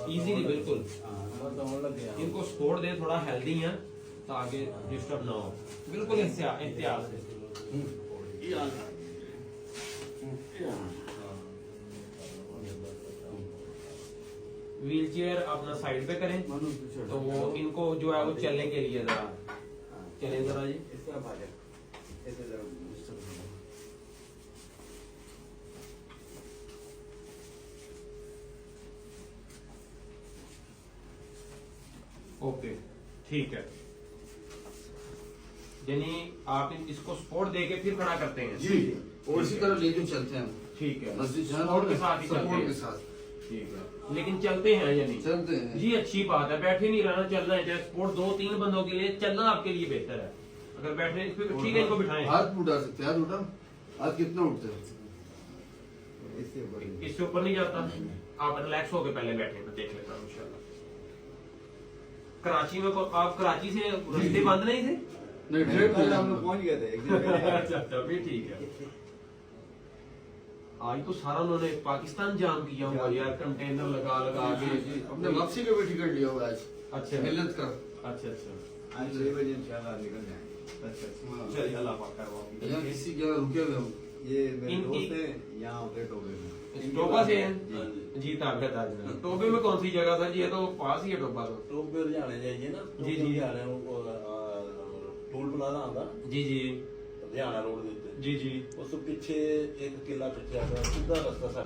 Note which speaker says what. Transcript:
Speaker 1: Easily बिल्कुल
Speaker 2: लगे
Speaker 1: इनको सपोर्ट दे, थोड़ा हेल्दी है ताकि डिस्टर्ब ना हो, बिल्कुल एहतियात से। व्हील चेयर अपना साइड पे करें तो वो इनको जो है वो चलने के लिए जरा चले जरा जी।
Speaker 2: इस तरफ आ जाए, ऐसे जरा
Speaker 1: ओके ठीक है, यानी आप इसको सपोर्ट देके फिर खड़ा करते हैं
Speaker 3: जी, और इसी तरह लेके चलते हैं।
Speaker 1: ठीक है,
Speaker 3: मस्जिद
Speaker 1: सपोर्ट के साथ ही चलते
Speaker 3: सपोर्ट
Speaker 1: हैं।
Speaker 3: के साथ
Speaker 1: ठीक है, लेकिन चलते हैं यानी
Speaker 3: चलते हैं
Speaker 1: जी। अच्छी बात है, बैठे नहीं रहना, चलना है। चाहे सपोर्ट 2-3 बंदों के लिए चलना आपके लिए बेहतर है। अगर बैठे ठीक है, इनको बिठाएं।
Speaker 3: हाथ उठा सकते हैं, हाथ उठा, हाथ कितना उठते हैं?
Speaker 1: इससे ऊपर नहीं जाता। आप रिलैक्स होकर पहले बैठे, मैं देख लेता हूँ इंशाल्लाह। कराची में आप कराची से रास्ते बंद नहीं थे?
Speaker 3: नहीं,
Speaker 2: कल हम लोग पहुंच गए थे एक दिन पहले।
Speaker 1: अच्छा भी ठीक है। आज तो सारा उन्होंने पाकिस्तान जाम किया हुआ यार, कंटेनर लगा लगा के।
Speaker 3: अपने वापसी का भी टिकट लिया हुआ है आज।
Speaker 1: अच्छा
Speaker 3: मिलत का।
Speaker 1: अच्छा अच्छा
Speaker 2: आज 6 बजे इंशाल्लाह निकल जाएंगे।
Speaker 1: अच्छा चलिए, अल्लाह पाक करवाओ।
Speaker 3: यहाँ किसी के यहाँ रुके हुए हम।
Speaker 2: ये मेरे दोस्त हैं, यहाँ होते टोबे में।
Speaker 1: टोबा से हैं जी, ताकत आज टोबे में कौन सी जगह था जी? ये तो पास ही है टोबा तो।
Speaker 4: टोबे लुधियाने जाइए ना,
Speaker 1: जी, जी।
Speaker 4: लुधियाने टोल प्लाजा आंदा
Speaker 1: जी जी
Speaker 4: लुधियाना रोड ਦੇ ਉੱਤੇ
Speaker 1: जी जी।
Speaker 4: ਉਸ ਤੋਂ ਪਿੱਛੇ ਇੱਕ ਕਿਲਾ ਪਿੱਛੇ ਆ, ਸਿੱਧਾ ਰਸਤਾ